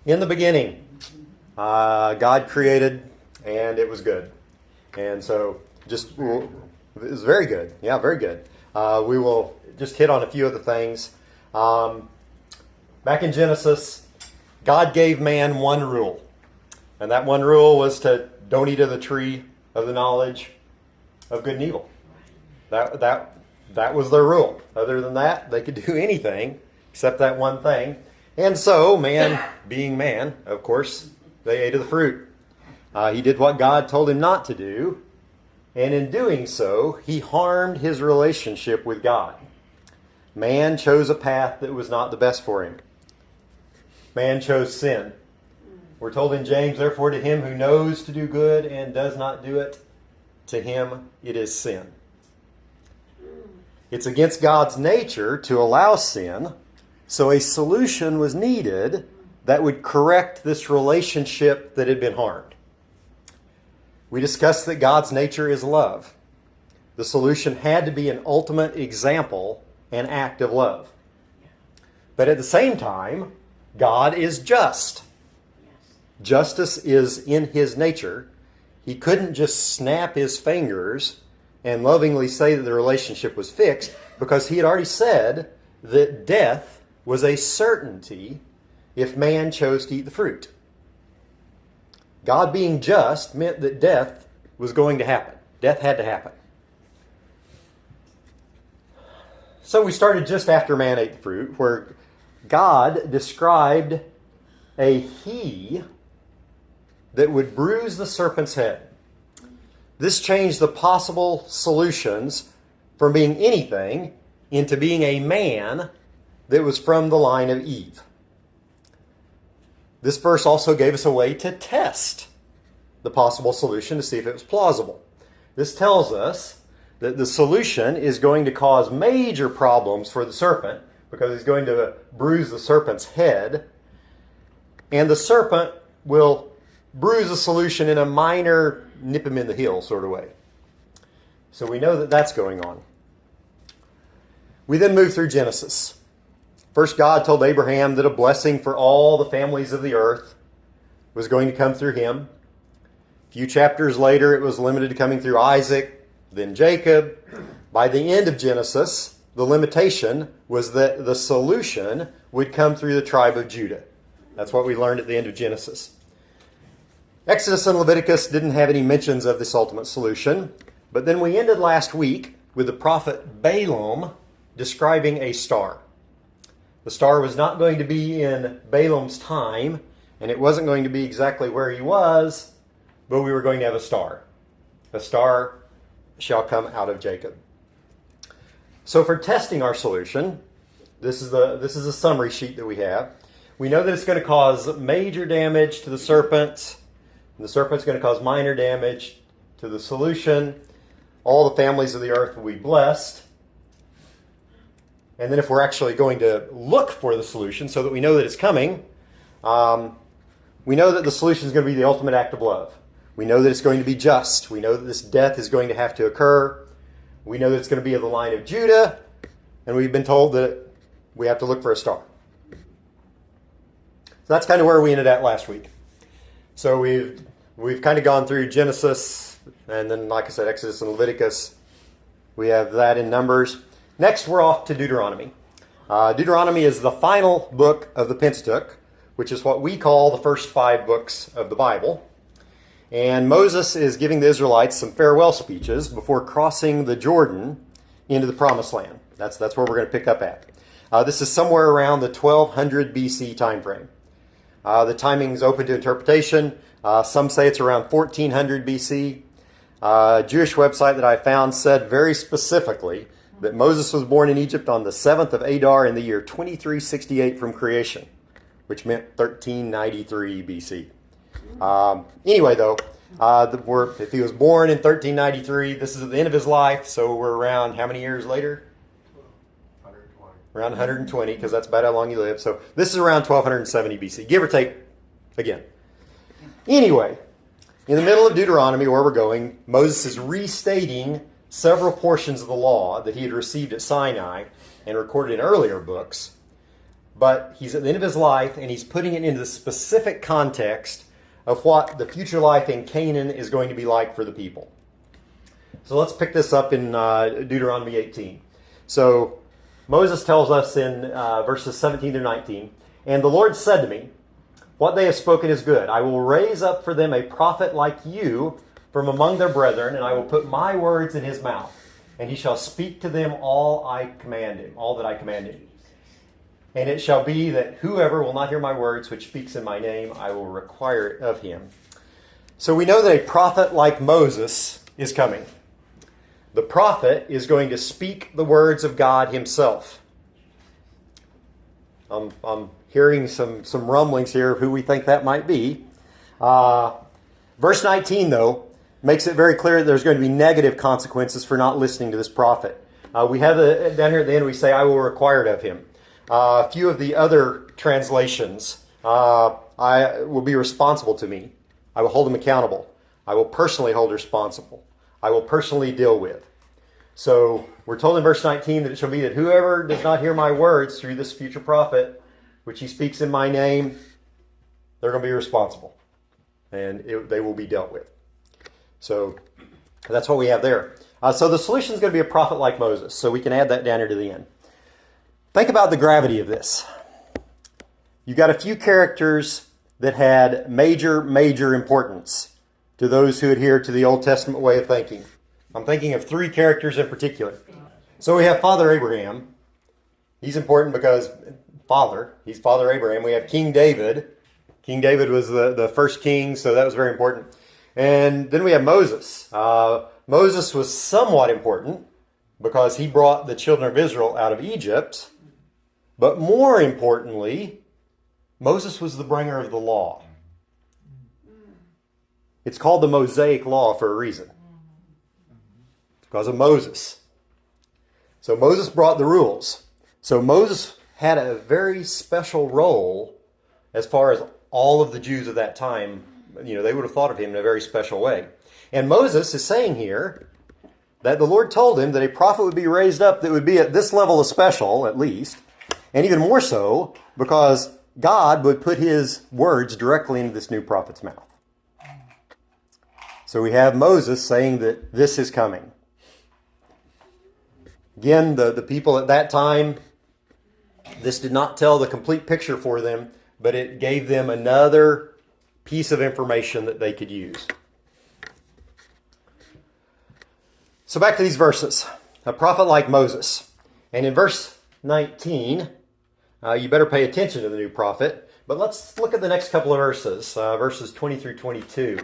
In the beginning, God created, and it was good. And so it was very good. Yeah, very good. We will just hit on a few of the things. Back in Genesis, God gave man one rule. And that one rule was to don't eat of the tree of the knowledge of good and evil. That was their rule. Other than that, they could do anything except that one thing. And so, man, being man, of course, they ate of the fruit. He did what God told him not to do. And in doing so, he harmed his relationship with God. Man chose a path that was not the best for him. Man chose sin. We're told in James, therefore, to him who knows to do good and does not do it, to him it is sin. It's against God's nature to allow sin, so a solution was needed that would correct this relationship that had been harmed. We discussed that God's nature is love. The solution had to be an ultimate example and act of love. But at the same time, God is just. Justice is in his nature. He couldn't just snap his fingers and lovingly say that the relationship was fixed, because he had already said that death was a certainty if man chose to eat the fruit. God being just meant that death was going to happen. Death had to happen. So we started just after man ate the fruit, where God described a he that would bruise the serpent's head. This changed the possible solutions from being anything into being a man that was from the line of Eve. This verse also gave us a way to test the possible solution to see if it was plausible. This tells us that the solution is going to cause major problems for the serpent, because he's going to bruise the serpent's head, and the serpent will bruise the solution in a minor nip him in the heel sort of way. So we know that that's going on. We then move through Genesis. First, God told Abraham that a blessing for all the families of the earth was going to come through him. A few chapters later, it was limited to coming through Isaac, then Jacob. By the end of Genesis, the limitation was that the solution would come through the tribe of Judah. That's what we learned at the end of Genesis. Exodus and Leviticus didn't have any mentions of this ultimate solution, but then we ended last week with the prophet Balaam describing a star. The star was not going to be in Balaam's time, and it wasn't going to be exactly where he was, but we were going to have a star. A star shall come out of Jacob. So for testing our solution, this is a summary sheet that we have. We know that it's going to cause major damage to the serpent, and the serpent's going to cause minor damage to the solution. All the families of the earth will be blessed. And then if we're actually going to look for the solution so that we know that it's coming, we know that the solution is going to be the ultimate act of love. We know that it's going to be just. We know that this death is going to have to occur. We know that it's going to be of the line of Judah. And we've been told that we have to look for a star. So that's kind of where we ended at last week. So we've kind of gone through Genesis, and then, like I said, Exodus and Leviticus. We have that in Numbers. Next, we're off to Deuteronomy. Deuteronomy is the final book of the Pentateuch, which is what we call the first 5 books of the Bible. And Moses is giving the Israelites some farewell speeches before crossing the Jordan into the Promised Land. That's where we're going to pick up at. This is somewhere around the 1200 BC time frame. The timing is open to interpretation. Some say it's around 1400 BC. A Jewish website that I found said very specifically that Moses was born in Egypt on the 7th of Adar in the year 2368 from creation, which meant 1393 BC. Anyway, though, if he was born in 1393, this is at the end of his life, so we're around how many years later? 120. Around 120, because that's about how long he lived. So this is around 1270 BC, give or take, again. Anyway, in the middle of Deuteronomy, where we're going, Moses is restating several portions of the law that he had received at Sinai and recorded in earlier books. but he's at the end of his life, and he's putting it into the specific context of what the future life in Canaan is going to be like for the people. So let's pick this up in Deuteronomy 18. So Moses tells us in verses 17 to 19, "And the Lord said to me, what they have spoken is good. I will raise up for them a prophet like you from among their brethren, and I will put my words in his mouth, and he shall speak to them all that I command him. And it shall be that whoever will not hear my words, which speaks in my name, I will require it of him." So we know that a prophet like Moses is coming. The prophet is going to speak the words of God himself. I'm hearing some rumblings here of who we think that might be. Verse 19, though, makes it very clear that there's going to be negative consequences for not listening to this prophet. We have down here at the end, we say, "I will require it of him." A few of the other translations, "I will be responsible to me. I will hold him accountable. I will personally hold responsible. I will personally deal with." So we're told in verse 19 that it shall be that whoever does not hear my words through this future prophet, which he speaks in my name, they're going to be responsible. And they will be dealt with. So that's what we have there. So the solution is going to be a prophet like Moses. So we can add that down here to the end. Think about the gravity of this. You've got a few characters that had major importance to those who adhere to the Old Testament way of thinking. I'm thinking of three characters in particular. So we have Father Abraham. He's important because he's Father Abraham. We have King David. King David was the first king, so that was very important. And then we have Moses. Moses was somewhat important because he brought the children of Israel out of Egypt. But more importantly, Moses was the bringer of the law. It's called the Mosaic Law for a reason. It's because of Moses. So Moses brought the rules. So Moses had a very special role as far as all of the Jews of that time. They would have thought of him in a very special way. And Moses is saying here that the Lord told him that a prophet would be raised up that would be at this level of special, at least, and even more so because God would put his words directly into this new prophet's mouth. So we have Moses saying that this is coming. Again, the people at that time, this did not tell the complete picture for them, but it gave them another piece of information that they could use. So back to these verses. A prophet like Moses. And in verse 19, you better pay attention to the new prophet. But let's look at the next couple of verses, verses 20 through 22.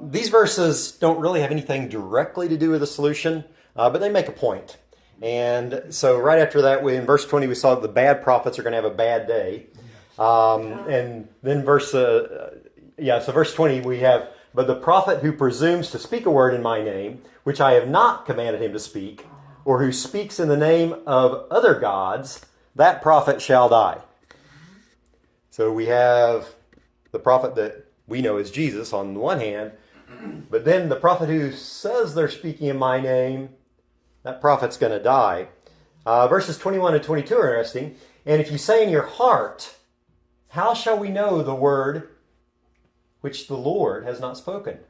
These verses don't really have anything directly to do with the solution, but they make a point. And so right after that, in verse 20, we saw that the bad prophets are going to have a bad day. And then verse 20, we have, "But the prophet who presumes to speak a word in my name, which I have not commanded him to speak, or who speaks in the name of other gods, that prophet shall die." So we have the prophet that we know as Jesus on the one hand, but then the prophet who says they're speaking in my name, that prophet's going to die. Verses 21 and 22 are interesting. "And if you say in your heart, how shall we know the word which the Lord has not spoken?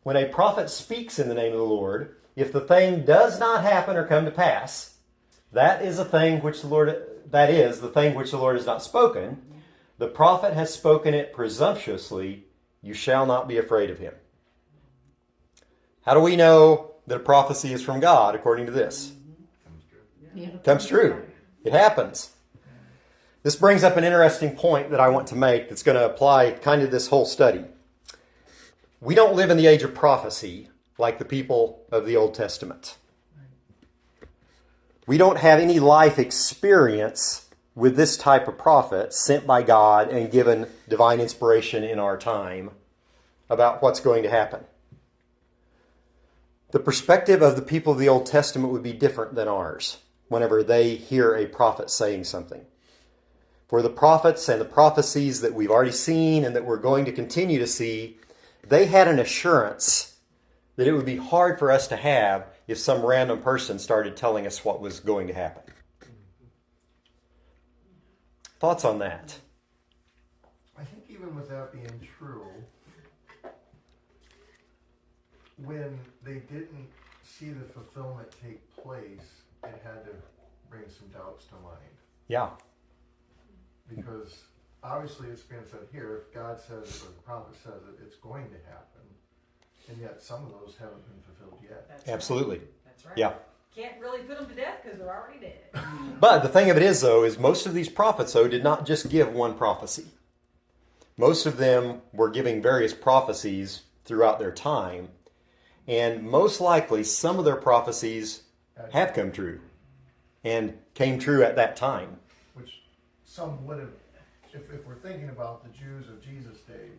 When a prophet speaks in the name of the Lord, if the thing does not happen or come to pass, that is the thing which the Lord has not spoken. The prophet has spoken it presumptuously. You shall not be afraid of him." How do we know that a prophecy is from God according to this? Comes true. It happens. This brings up an interesting point that I want to make that's going to apply kind of this whole study. We don't live in the age of prophecy like the people of the Old Testament. We don't have any life experience with this type of prophet sent by God and given divine inspiration in our time about what's going to happen. The perspective of the people of the Old Testament would be different than ours whenever they hear a prophet saying something. For the prophets and the prophecies that we've already seen and that we're going to continue to see, they had an assurance that it would be hard for us to have if some random person started telling us what was going to happen. Thoughts on that? I think even with that being true, when they didn't see the fulfillment take place, it had to bring some doubts to mind. Yeah. Because obviously it's been said here, if God says it or the prophet says it, it's going to happen. And yet some of those haven't been fulfilled yet. That's Absolutely. Right. That's right. Yeah. Can't really put them to death because they're already dead. But the thing of it is, though, is most of these prophets, though, did not just give one prophecy. Most of them were giving various prophecies throughout their time. And most likely, some of their prophecies have come true and came true at that time. Which some would have, if we're thinking about the Jews of Jesus' day,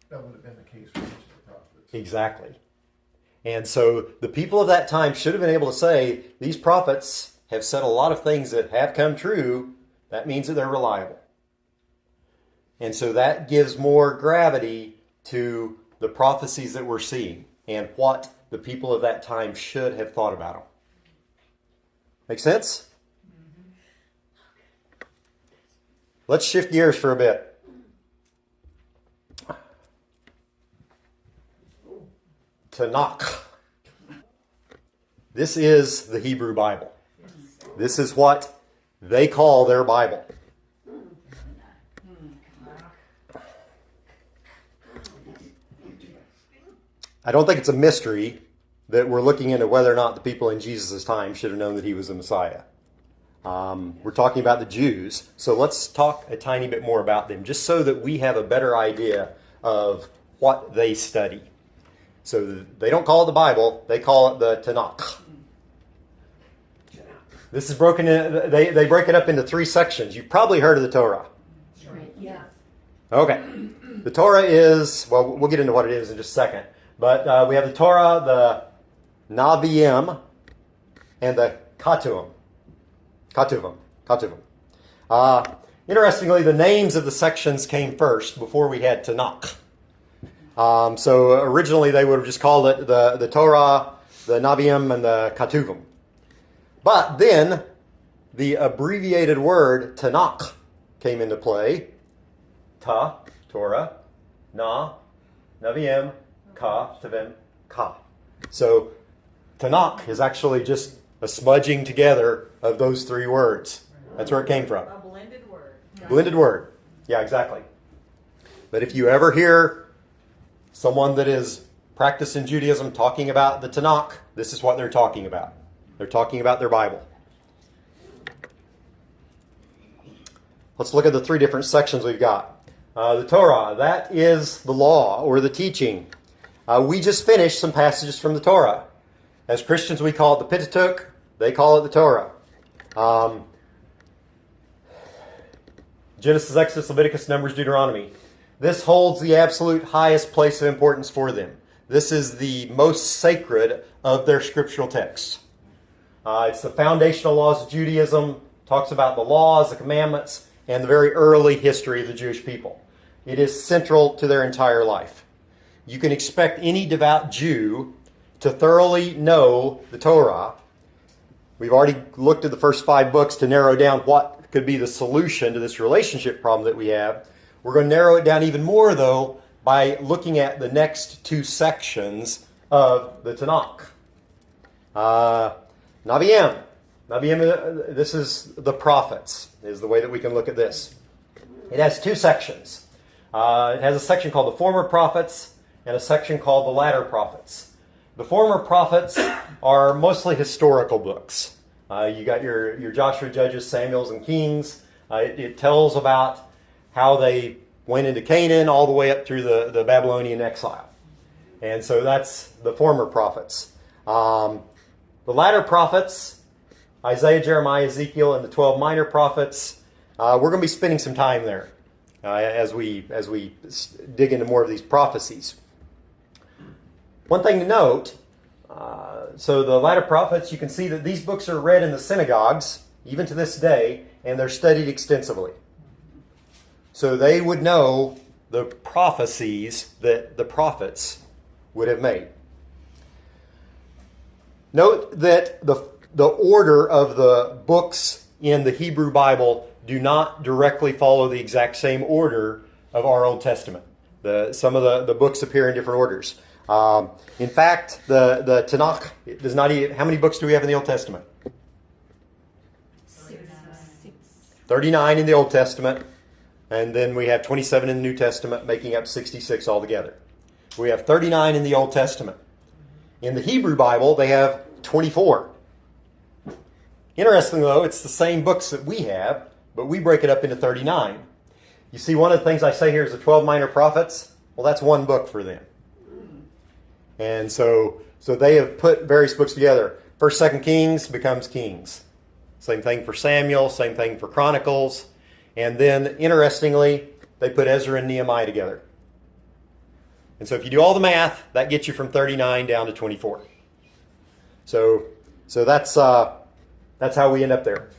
that would have been the case for most of the prophets. Exactly. And so the people of that time should have been able to say, these prophets have said a lot of things that have come true. That means that they're reliable. And so that gives more gravity to the prophecies that we're seeing and what the people of that time should have thought about them. Make sense? Let's shift gears for a bit. Tanakh. This is the Hebrew Bible. This is what they call their Bible. I don't think it's a mystery that we're looking into whether or not the people in Jesus' time should have known that he was the Messiah. We're talking about the Jews, so let's talk a tiny bit more about them, just so that we have a better idea of what they study. So they don't call it the Bible, they call it the Tanakh. This is broken in, they break it up into 3 sections. You've probably heard of the Torah. Right, yeah. Okay. The Torah is, well, we'll get into what it is in just a second. But we have the Torah, the Naviim, and the Ketuvim. Interestingly, the names of the sections came first before we had Tanakh. So originally they would have just called it the Torah, the Naviim, and the Ketuvim. But then the abbreviated word Tanakh came into play. Ta, Torah, Na, Naviim, Ka, Tevim, Ka. So Tanakh is actually just a smudging together of those 3 words. That's where it came from. A blended word. Blended word. Yeah, exactly. But if you ever hear someone that is practicing Judaism talking about the Tanakh, this is what they're talking about. They're talking about their Bible. Let's look at the 3 different sections we've got. The Torah, that is the law or the teaching. We just finished some passages from the Torah. As Christians, we call it the Pentateuch. They call it the Torah. Genesis, Exodus, Leviticus, Numbers, Deuteronomy. This holds the absolute highest place of importance for them. This is the most sacred of their scriptural texts. It's the foundational laws of Judaism. Talks about the laws, the commandments, and the very early history of the Jewish people. It is central to their entire life. You can expect any devout Jew to thoroughly know the Torah. We've already looked at the first 5 books to narrow down what could be the solution to this relationship problem that we have. We're going to narrow it down even more, though, by looking at the next 2 sections of the Tanakh. Naviim. Naviim, this is the prophets, is the way that we can look at this. It has 2 sections. It has a section called the former prophets and a section called the latter prophets. The former prophets are mostly historical books. You got your Joshua, Judges, Samuels, and Kings. It tells about how they went into Canaan all the way up through the Babylonian exile. And so that's the former prophets. The latter prophets, Isaiah, Jeremiah, Ezekiel, and the 12 minor prophets, we're going to be spending some time there as we dig into more of these prophecies. One thing to note, so the latter prophets, you can see that these books are read in the synagogues, even to this day, and they're studied extensively. So they would know the prophecies that the prophets would have made. Note that the order of the books in the Hebrew Bible do not directly follow the exact same order of our Old Testament. Some of the books appear in different orders. In fact, the Tanakh does not even, how many books do we have in the Old Testament? 39 in the Old Testament, and then we have 27 in the New Testament, making up 66 altogether. We have 39 in the Old Testament. In the Hebrew Bible, they have 24. Interestingly, though, it's the same books that we have, but we break it up into 39. You see, one of the things I say here is the 12 minor prophets. Well, that's one book for them. And so they have put various books together. 1st, 2nd Kings becomes Kings. Same thing for Samuel, same thing for Chronicles. And then, interestingly, they put Ezra and Nehemiah together. And so if you do all the math, that gets you from 39 down to 24. So that's how we end up there.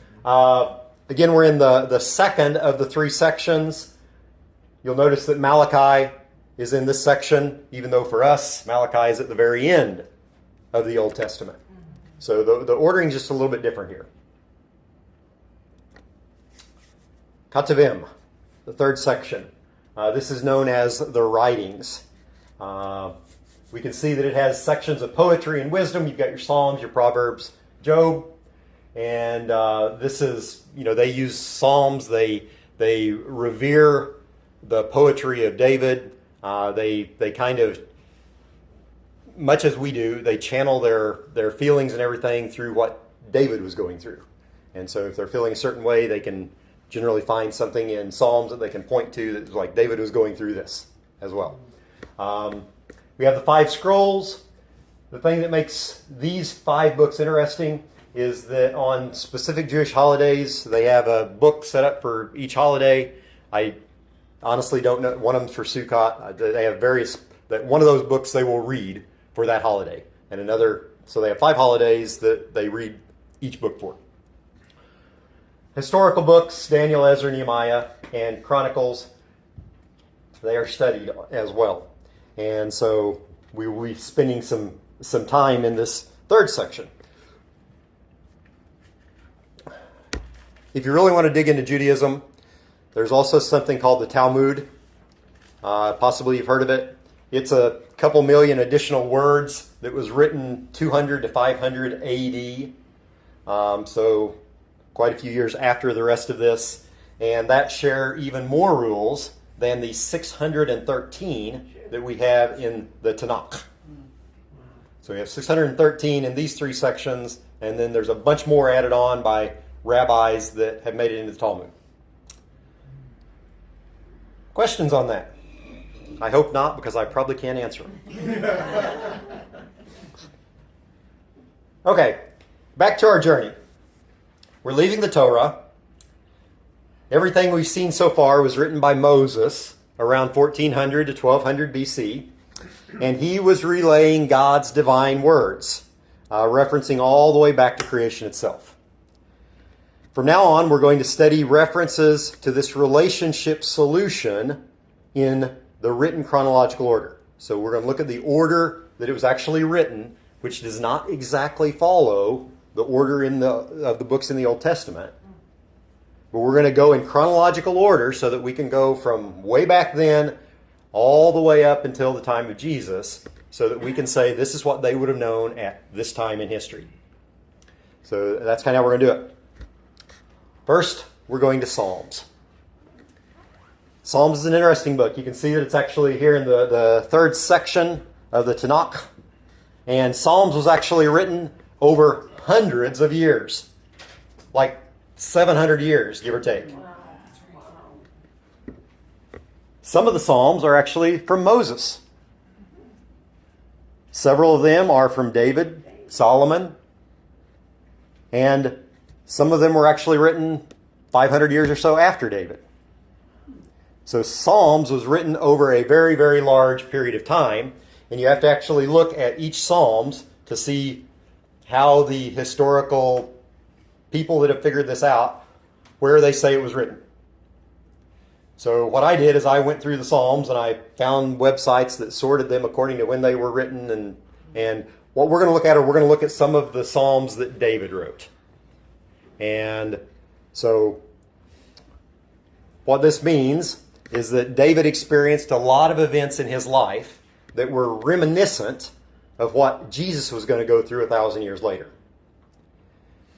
Again, we're in the second of the 3 sections. You'll notice that Malachi is in this section, even though for us, Malachi is at the very end of the Old Testament. So the ordering is just a little bit different here. Ketuvim, the 3rd section. This is known as the writings. We can see that it has sections of poetry and wisdom. You've got your Psalms, your Proverbs, Job. And this is, they use Psalms. They revere the poetry of David. They kind of, much as we do, they channel their feelings and everything through what David was going through. And so if they're feeling a certain way, they can generally find something in Psalms that they can point to that's like David was going through this as well. We have the 5 scrolls. The thing that makes these 5 books interesting is that on specific Jewish holidays, they have a book set up for each holiday. I honestly don't know. One of them's for Sukkot. They have various, that one of those books they will read for that holiday. And another, so they have 5 holidays that they read each book for. Historical books, Daniel, Ezra, Nehemiah, and Chronicles, they are studied as well. And so we will be spending some time in this 3rd section. If you really want to dig into Judaism, there's also something called the Talmud. Possibly you've heard of it. It's a couple million additional words that was written 200 to 500 AD. So quite a few years after the rest of this. And that share even more rules than the 613 that we have in the Tanakh. So we have 613 in these 3 sections, and then there's a bunch more added on by rabbis that have made it into the Talmud. Questions on that? I hope not, because I probably can't answer them. Okay, back to our journey. We're leaving the Torah. Everything we've seen so far was written by Moses around 1400 to 1200 BC, and he was relaying God's divine words, referencing all the way back to creation itself. From now on, we're going to study references to this relationship solution in the written chronological order. So we're going to look at the order that it was actually written, which does not exactly follow the order of the books in the Old Testament. But we're going to go in chronological order so that we can go from way back then all the way up until the time of Jesus, so that we can say this is what they would have known at this time in history. So that's kind of how we're going to do it. First, we're going to Psalms. Psalms is an interesting book. You can see that it's actually here in the 3rd section of the Tanakh. And Psalms was actually written over hundreds of years. Like 700 years, give or take. Some of the Psalms are actually from Moses. Several of them are from David, Solomon, and some of them were actually written 500 years or so after David. So Psalms was written over a very, very large period of time, and you have to actually look at each Psalms to see how the historical people that have figured this out, where they say it was written. So what I did is I went through the Psalms and I found websites that sorted them according to when they were written, and what we're going to look at, we're going to look at some of the Psalms that David wrote. And so What this means is that David experienced a lot of events in his life that were reminiscent of what Jesus was going to go through 1,000 years later.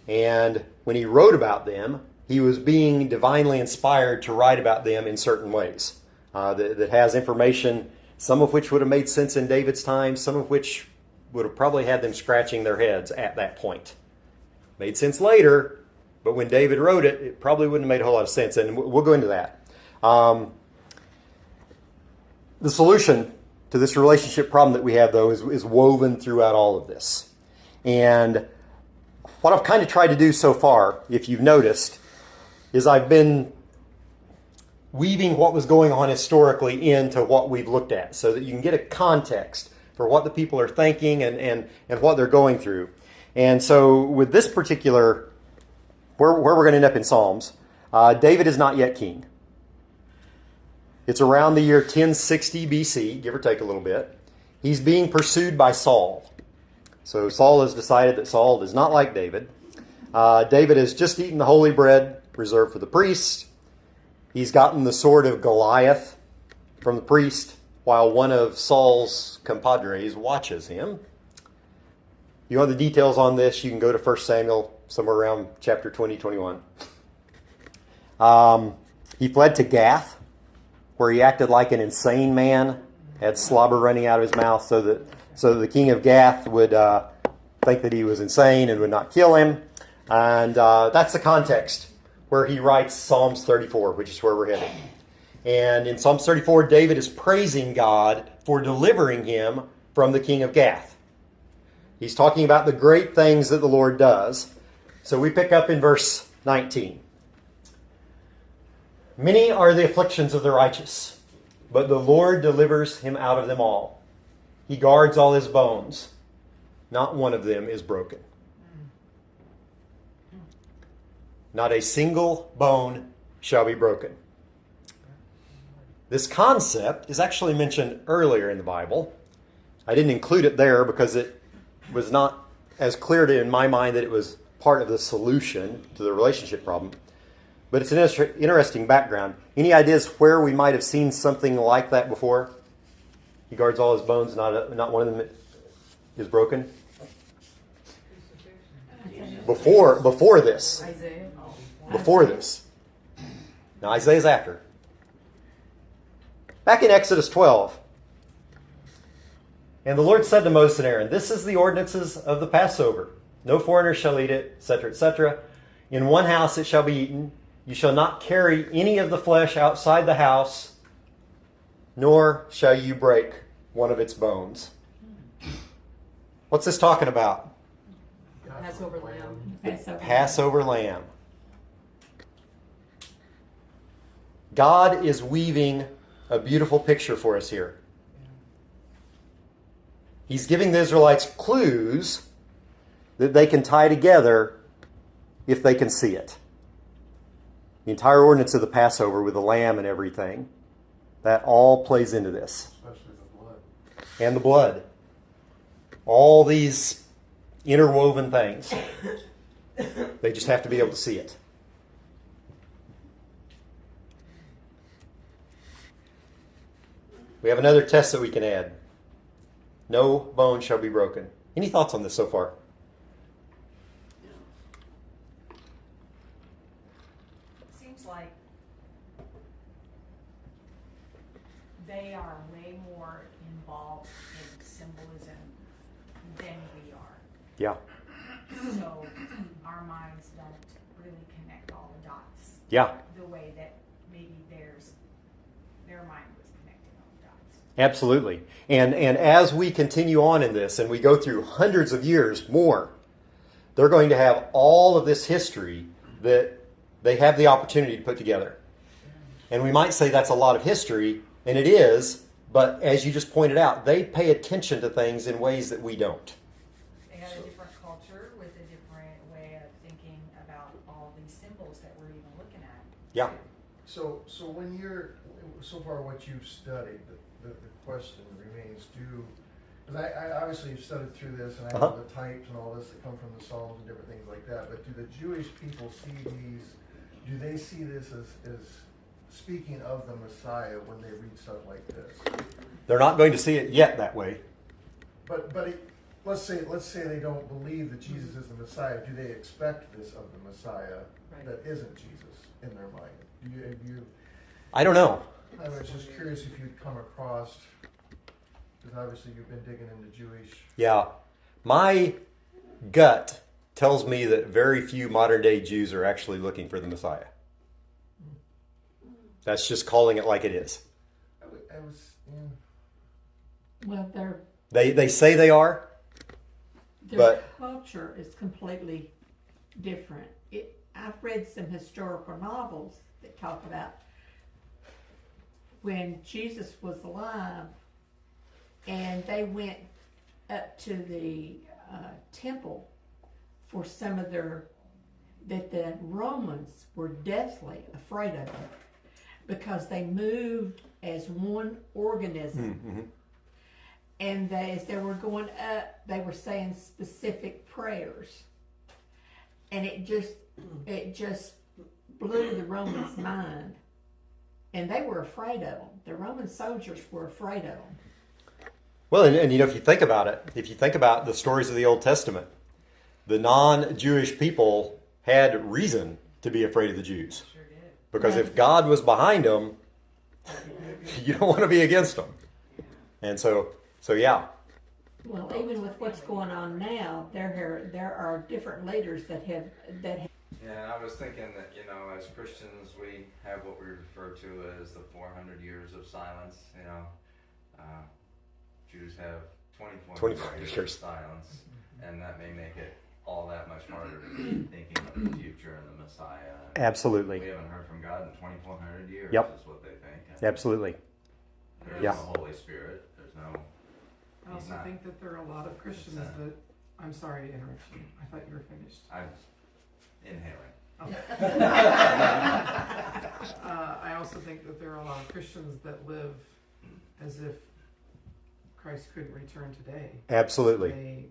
And when he wrote about them, he was being divinely inspired to write about them in certain ways that has information, some of which would have made sense in David's time, some of which would have probably had them scratching their heads at that point. Made sense later, but when David wrote it, it probably wouldn't have made a whole lot of sense, and we'll go into that. The solution to this relationship problem that we have, though, is woven throughout all of this. And what I've kind of tried to do so far, if you've noticed, is I've been weaving what was going on historically into what we've looked at so that you can get a context for what the people are thinking and what they're going through. And so with this particular, where we're going to end up in Psalms, David is not yet king. It's around the year 1060 BC, give or take a little bit. He's being pursued by Saul. So Saul has decided that Saul does not like David. David has just eaten the holy bread reserved for the priest. He's gotten the sword of Goliath from the priest while one of Saul's compadres watches him. If you want the details on this, you can go to 1 Samuel, somewhere around chapter 20, 21. He fled to Gath, where he acted like an insane man, had slobber running out of his mouth so that the king of Gath would think that he was insane and would not kill him. And that's the context where he writes Psalms 34, which is where we're headed. And in Psalms 34, David is praising God for delivering him from the king of Gath. He's talking about the great things that the Lord does. So we pick up in verse 19. Many are the afflictions of the righteous, but the Lord delivers him out of them all. He guards all his bones. Not one of them is broken. Not a single bone shall be broken. This concept is actually mentioned earlier in the Bible. I didn't include it there because it was not as clear in my mind that it was part of the solution to the relationship problem. But it's an interesting background. Any ideas where we might have seen something like that before? He guards all his bones, not one of them is broken. Before this. Isaiah. Before this. Now Isaiah's after. Back in Exodus 12. And the Lord said to Moses and Aaron, "This is the ordinances of the Passover. No foreigner shall eat it, etc., etc. In one house it shall be eaten. You shall not carry any of the flesh outside the house, nor shall you break one of its bones." What's this talking about? Passover lamb. Passover lamb. God is weaving a beautiful picture for us here. He's giving the Israelites clues that they can tie together if they can see it. The entire ordinance of the Passover with the lamb and everything, that all plays into this. Especially the blood. And the blood. All these interwoven things. They just have to be able to see it. We have another test that we can add. No bone shall be broken. Any thoughts on this so far? Seems like they are way more involved in symbolism than we are. Yeah. So our minds don't really connect all the dots Yeah. the way that maybe their mind was connecting all the dots. Absolutely. And as we continue on in this and we go through hundreds of years more, they're going to have all of this history that they have the opportunity to put together. And we might say that's a lot of history, and it is, but as you just pointed out, they pay attention to things in ways that we don't. They had a different culture with a different way of thinking about all these symbols that we're even looking at. Yeah. So when you're, so far what you've studied, the question remains, because I obviously have studied through this and I know the types and all this that come from the Psalms and different things like that, but do the Jewish people see these, do they see this as speaking of the Messiah when they read stuff like this. They're not going to see it yet that way. But let's say they don't believe that Jesus is the Messiah. Do they expect this of the Messiah that isn't Jesus in their mind? I don't know. I was just curious if you'd come across, because obviously you've been digging into Jewish. Yeah. My gut tells me that very few modern day Jews are actually looking for the Messiah. That's just calling it like it is. I was. Well, They say they are. their But- culture is completely different. I've read some historical novels that talk about when Jesus was alive and they went up to the temple for some of that the Romans were deathly afraid of them because they moved as one organism. Mm-hmm. And as they were going up, they were saying specific prayers. And it just blew the Romans' mind. And they were afraid of them. The Roman soldiers were afraid of them. Well, and if you think about it, if you think about the stories of the Old Testament, the non-Jewish people had reason to be afraid of the Jews. Sure did. Because if God was behind them, you don't want to be against them. And so yeah. Well, even with what's going on now, there are different leaders that have. Yeah, I was thinking that, as Christians, we have what we refer to as the 400 years of silence. Jews have 24 years of silence, and that may make it all that much harder to be thinking of the future and the Messiah. Absolutely. We haven't heard from God in 2,400 years, Yep. is what they think. Absolutely. There's Yeah. no Holy Spirit. There's no... I also think that there are a lot of Christians that, I'm sorry to interrupt you, I thought you were finished. I'm inhaling. I also think that there are a lot of Christians that live as if Christ couldn't return today. Absolutely. They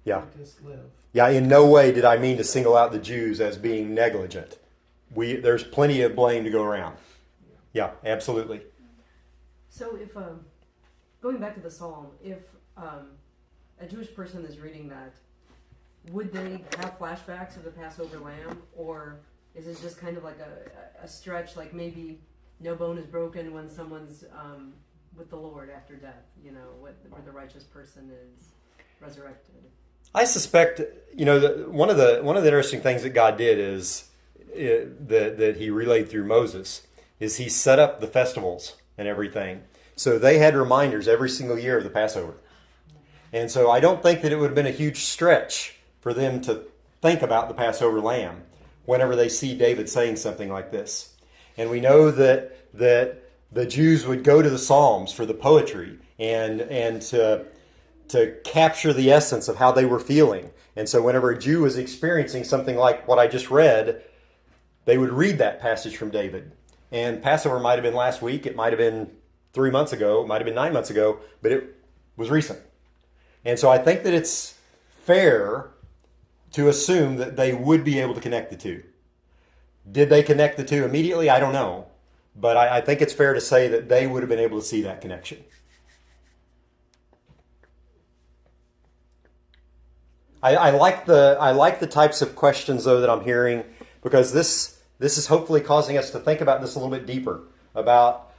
Yeah. just live. Yeah, in no way did I mean to single out the Jews as being negligent. There's plenty of blame to go around. Yeah, absolutely. So if, going back to the Psalm, if a Jewish person is reading that, would they have flashbacks of the Passover lamb? Or is it just kind of like a stretch, like maybe no bone is broken when someone's with the Lord after death, where the righteous person is resurrected? I suspect, one of the interesting things that God did is that He relayed through Moses is He set up the festivals and everything, so they had reminders every single year of the Passover, and so I don't think that it would have been a huge stretch for them to think about the Passover lamb whenever they see David saying something like this. And we know that the Jews would go to the Psalms for the poetry and to capture the essence of how they were feeling. And so whenever a Jew was experiencing something like what I just read, they would read that passage from David. And Passover might have been last week, it might have been 3 months ago, it might have been 9 months ago, but it was recent. And so I think that it's fair to assume that they would be able to connect the two. Did they connect the two immediately? I don't know. But I think it's fair to say that they would have been able to see that connection. I like the types of questions though that I'm hearing, because this is hopefully causing us to think about this a little bit deeper about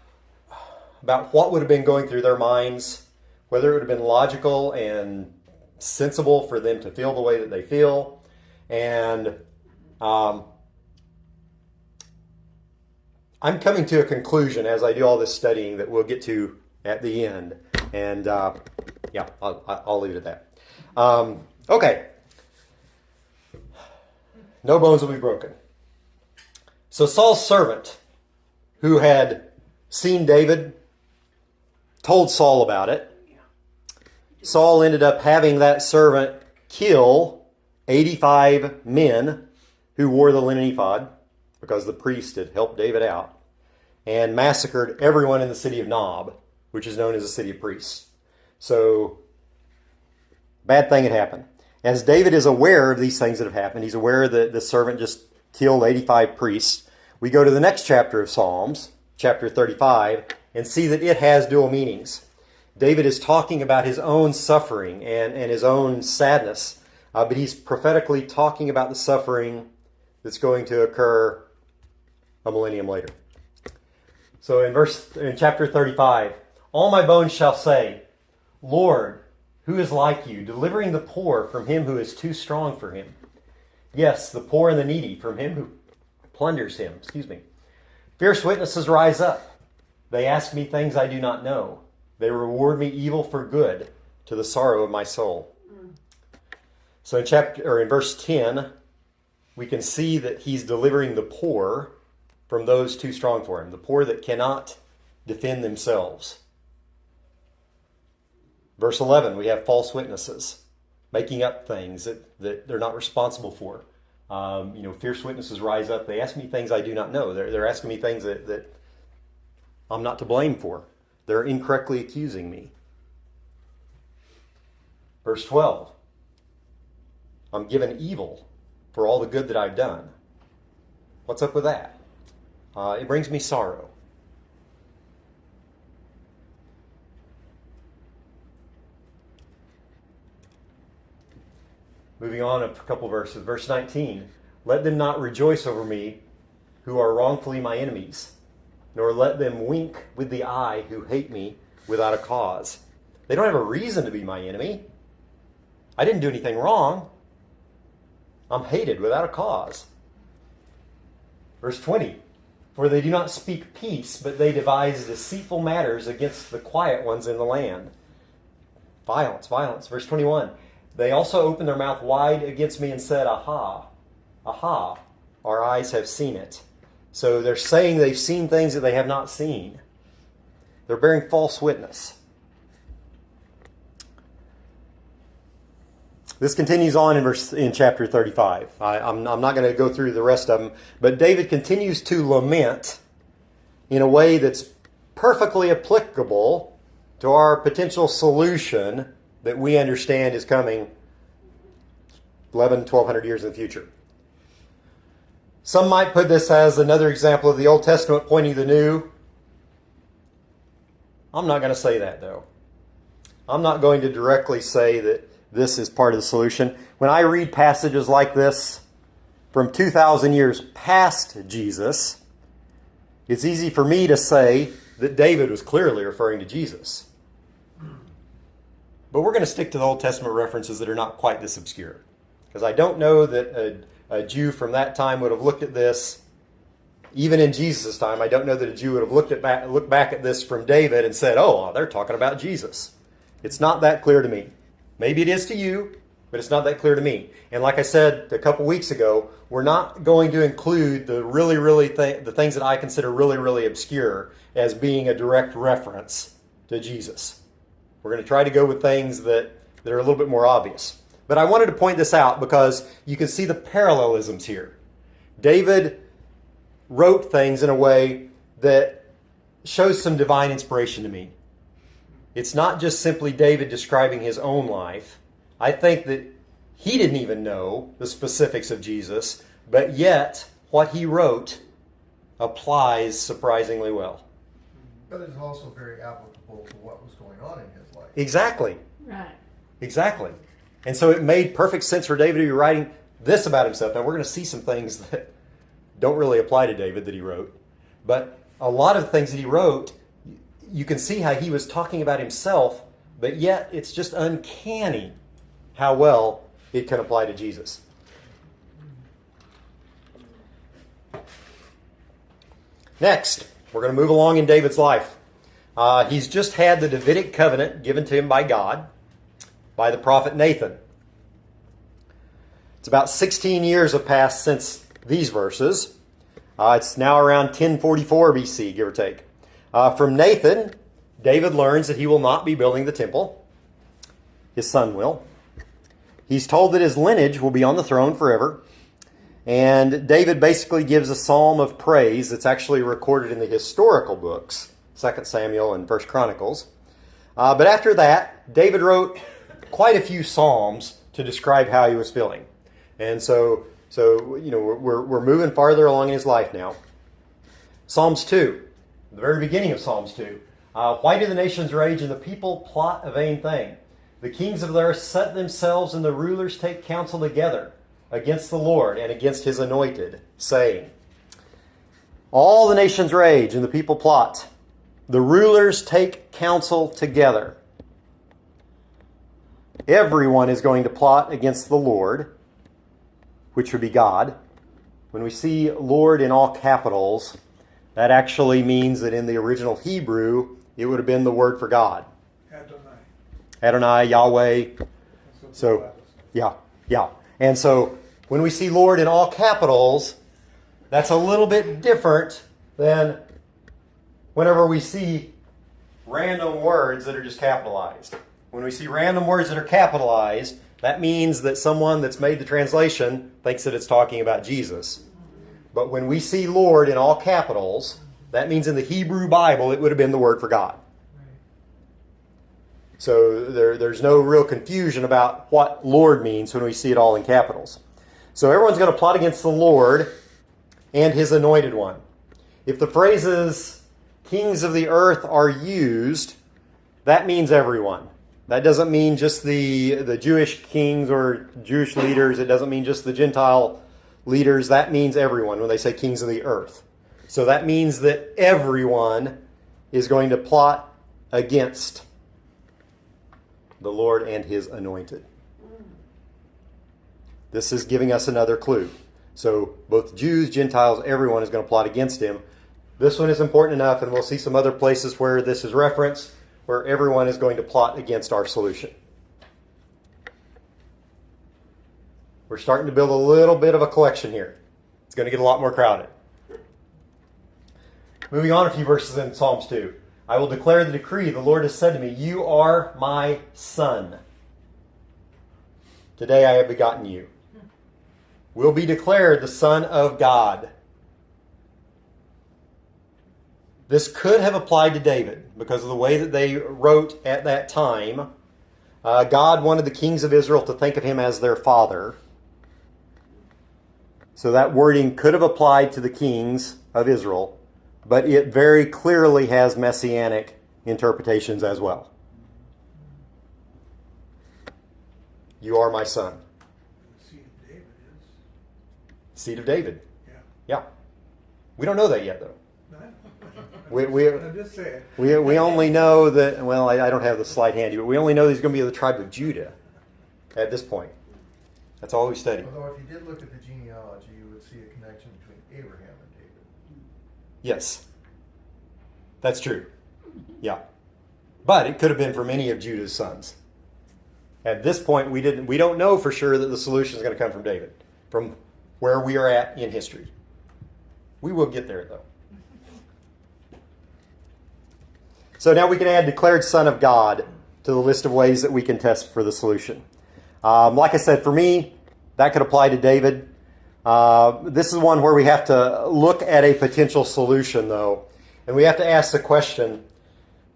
what would have been going through their minds, whether it would have been logical and sensible for them to feel the way that they feel, and I'm coming to a conclusion as I do all this studying that we'll get to at the end, and yeah, I'll leave it at that. Okay. No bones will be broken. So Saul's servant, who had seen David, told Saul about it. Saul ended up having that servant kill 85 men who wore the linen ephod, because the priest had helped David out, and massacred everyone in the city of Nob, which is known as the city of priests. So, bad thing had happened. As David is aware of these things that have happened, he's aware that the servant just killed 85 priests. we go to the next chapter of Psalms, chapter 35, and see that it has dual meanings. David is talking about his own suffering and his own sadness, but he's prophetically talking about the suffering that's going to occur a millennium later. So in chapter 35, all my bones shall say, Lord, who is like you, delivering the poor from him who is too strong for him? Yes, the poor and the needy from him who plunders him. Fierce witnesses rise up. They ask me things I do not know. They reward me evil for good, to the sorrow of my soul. So in verse 10, we can see that he's delivering the poor from those too strong for him, the poor that cannot defend themselves. Verse 11, we have false witnesses making up things that they're not responsible for. Fierce witnesses rise up. They ask me things I do not know. They're asking me things that I'm not to blame for. They're incorrectly accusing me. Verse 12, I'm given evil for all the good that I've done. What's up with that? It brings me sorrow. Moving on a couple verses. Verse 19, let them not rejoice over me who are wrongfully my enemies, nor let them wink with the eye who hate me without a cause. They don't have a reason to be my enemy. I didn't do anything wrong. I'm hated without a cause. Verse 20, for they do not speak peace, but they devise deceitful matters against the quiet ones in the land. Violence. Verse 21, they also opened their mouth wide against me and said, aha, our eyes have seen it. So they're saying they've seen things that they have not seen. They're bearing false witness. This continues on in chapter 35. I'm not going to go through the rest of them, but David continues to lament in a way that's perfectly applicable to our potential solution that we understand is coming 1,200 years in the future. Some might put this as another example of the Old Testament pointing to the New. I'm not going to say that, though. I'm not going to directly say that this is part of the solution. When I read passages like this from 2,000 years past Jesus, it's easy for me to say that David was clearly referring to Jesus. But we're going to stick to the Old Testament references that are not quite this obscure. Because I don't know that a Jew from that time would have looked at this, even in Jesus' time. I don't know that a Jew would have looked back at this from David and said, oh, they're talking about Jesus. It's not that clear to me. Maybe it is to you, but it's not that clear to me. And like I said a couple weeks ago, we're not going to include the the things that I consider really, really obscure as being a direct reference to Jesus. We're going to try to go with things that are a little bit more obvious. But I wanted to point this out because you can see the parallelisms here. David wrote things in a way that shows some divine inspiration to me. It's not just simply David describing his own life. I think that he didn't even know the specifics of Jesus, but yet what he wrote applies surprisingly well. But it's also very applicable to what was going on in his life. Exactly. Right. Exactly. And so it made perfect sense for David to be writing this about himself. Now we're going to see some things that don't really apply to David that he wrote. But a lot of the things that he wrote, you can see how he was talking about himself, but yet it's just uncanny how well it can apply to Jesus. Next, we're going to move along in David's life. He's just had the Davidic covenant given to him by God, by the prophet Nathan. It's about 16 years have passed since these verses. It's now around 1044 BC, give or take. From Nathan, David learns that he will not be building the temple. His son will. He's told that his lineage will be on the throne forever. And David basically gives a psalm of praise that's actually recorded in the historical books, 2 Samuel and 1 Chronicles. But after that, David wrote quite a few psalms to describe how he was feeling. And so we're moving farther along in his life now. Psalms 2, the very beginning of Psalms 2. Why do the nations rage and the people plot a vain thing? The kings of the earth set themselves and the rulers take counsel together against the Lord and against his anointed, saying, all the nations rage and the people plot. The rulers take counsel together. Everyone is going to plot against the Lord, which would be God. When we see Lord in all capitals, that actually means that in the original Hebrew, it would have been the word for God. Adonai, Yahweh. So, yeah. And so, when we see Lord in all capitals, that's a little bit different than whenever we see random words that are just capitalized. When we see random words that are capitalized, that means that someone that's made the translation thinks that it's talking about Jesus. But when we see Lord in all capitals, that means in the Hebrew Bible it would have been the word for God. So there's no real confusion about what Lord means when we see it all in capitals. So everyone's going to plot against the Lord and his anointed one. If the phrases kings of the earth are used, that means everyone. That doesn't mean just the Jewish kings or Jewish leaders. It doesn't mean just the Gentile leaders. That means everyone when they say kings of the earth. So that means that everyone is going to plot against the Lord and his anointed. This is giving us another clue. So both Jews, Gentiles, everyone is going to plot against him. This one is important enough, and we'll see some other places where this is referenced, where everyone is going to plot against our solution. We're starting to build a little bit of a collection here. It's going to get a lot more crowded. Moving on a few verses in Psalms 2. I will declare the decree. The Lord has said to me, you are my son. Today I have begotten you. Will be declared the Son of God. This could have applied to David because of the way that they wrote at that time. God wanted the kings of Israel to think of him as their father. So that wording could have applied to the kings of Israel, but it very clearly has messianic interpretations as well. You are my son. Seed of David. Yeah. We don't know that yet, though. I'm just saying. We only know that, well, I don't have the slide handy, but we only know that he's going to be of the tribe of Judah at this point. That's all we studied. Although if you did look at the genealogy, you would see a connection between Abraham and David. Yes. That's true. Yeah. But it could have been from any of Judah's sons. At this point, we don't know for sure that the solution is going to come from David, from where we are at in history. We will get there, though. So now we can add declared Son of God to the list of ways that we can test for the solution. Like I said, for me, that could apply to David. This is one where we have to look at a potential solution, though. And we have to ask the question,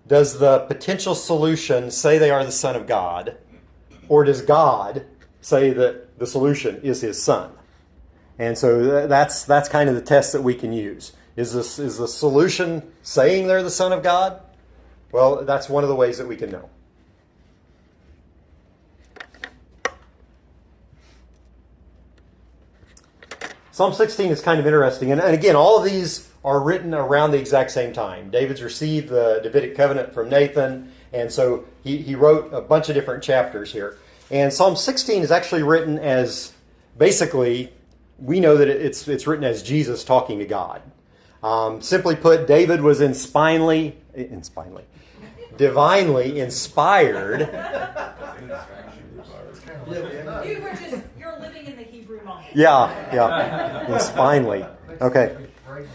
does the potential solution say they are the Son of God? Or does God say that the solution is his son? And so that's kind of the test that we can use. Is the solution saying they're the Son of God? Well, that's one of the ways that we can know. Psalm 16 is kind of interesting. And again, all of these are written around the exact same time. David's received the Davidic covenant from Nathan, and so he wrote a bunch of different chapters here. And Psalm 16 is actually written as, basically, we know that it's written as Jesus talking to God. Simply put, David was divinely inspired. You're living in the Hebrew moment. Yeah, inspiredly. Okay. Right and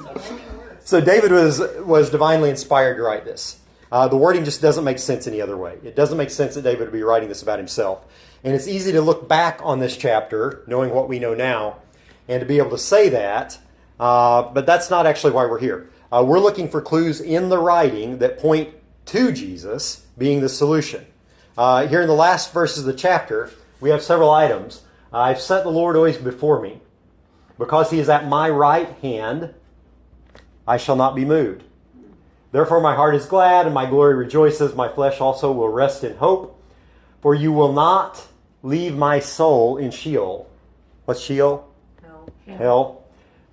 left. So David was divinely inspired to write this. The wording just doesn't make sense any other way. It doesn't make sense that David would be writing this about himself. And it's easy to look back on this chapter, knowing what we know now, and to be able to say that, but that's not actually why we're here. We're looking for clues in the writing that point to Jesus being the solution. Here in the last verses of the chapter, we have several items. I've set the Lord always before me. Because he is at my right hand, I shall not be moved. Therefore my heart is glad, and my glory rejoices. My flesh also will rest in hope. For you will not leave my soul in Sheol. What's Sheol? Hell. Hell.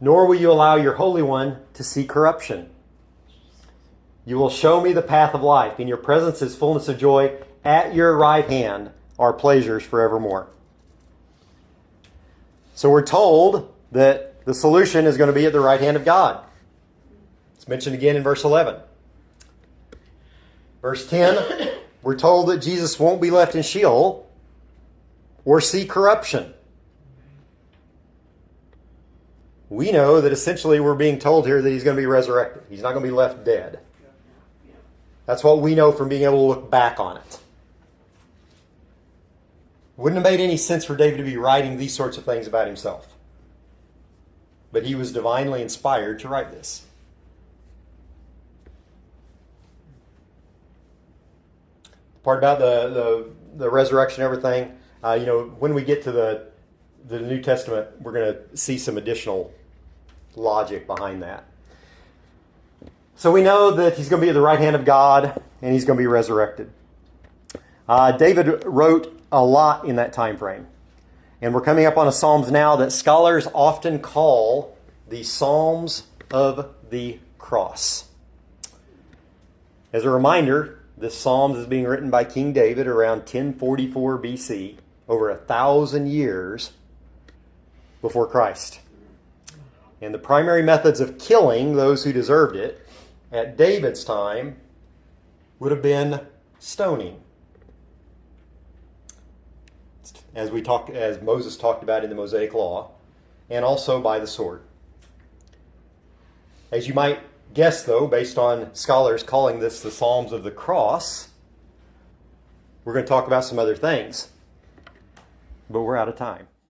Nor will you allow your Holy One to see corruption. You will show me the path of life. In your presence is fullness of joy. At your right hand are pleasures forevermore. So we're told that the solution is going to be at the right hand of God. It's mentioned again in verse 11. Verse 10, we're told that Jesus won't be left in Sheol or see corruption. We know that essentially we're being told here that he's going to be resurrected. He's not going to be left dead. That's what we know from being able to look back on it. Wouldn't have made any sense for David to be writing these sorts of things about himself. But he was divinely inspired to write this. The part about the resurrection and everything, when we get to the New Testament, we're going to see some additional logic behind that. So we know that he's going to be at the right hand of God, and he's going to be resurrected. David wrote a lot in that time frame. And we're coming up on a Psalms now that scholars often call the Psalms of the Cross. As a reminder, this Psalms is being written by King David around 1044 BC, over 1,000 years before Christ. And the primary methods of killing those who deserved it at David's time would have been stoning. As Moses talked about in the Mosaic Law, and also by the sword. As you might guess, though, based on scholars calling this the Psalms of the Cross, we're going to talk about some other things. But we're out of time.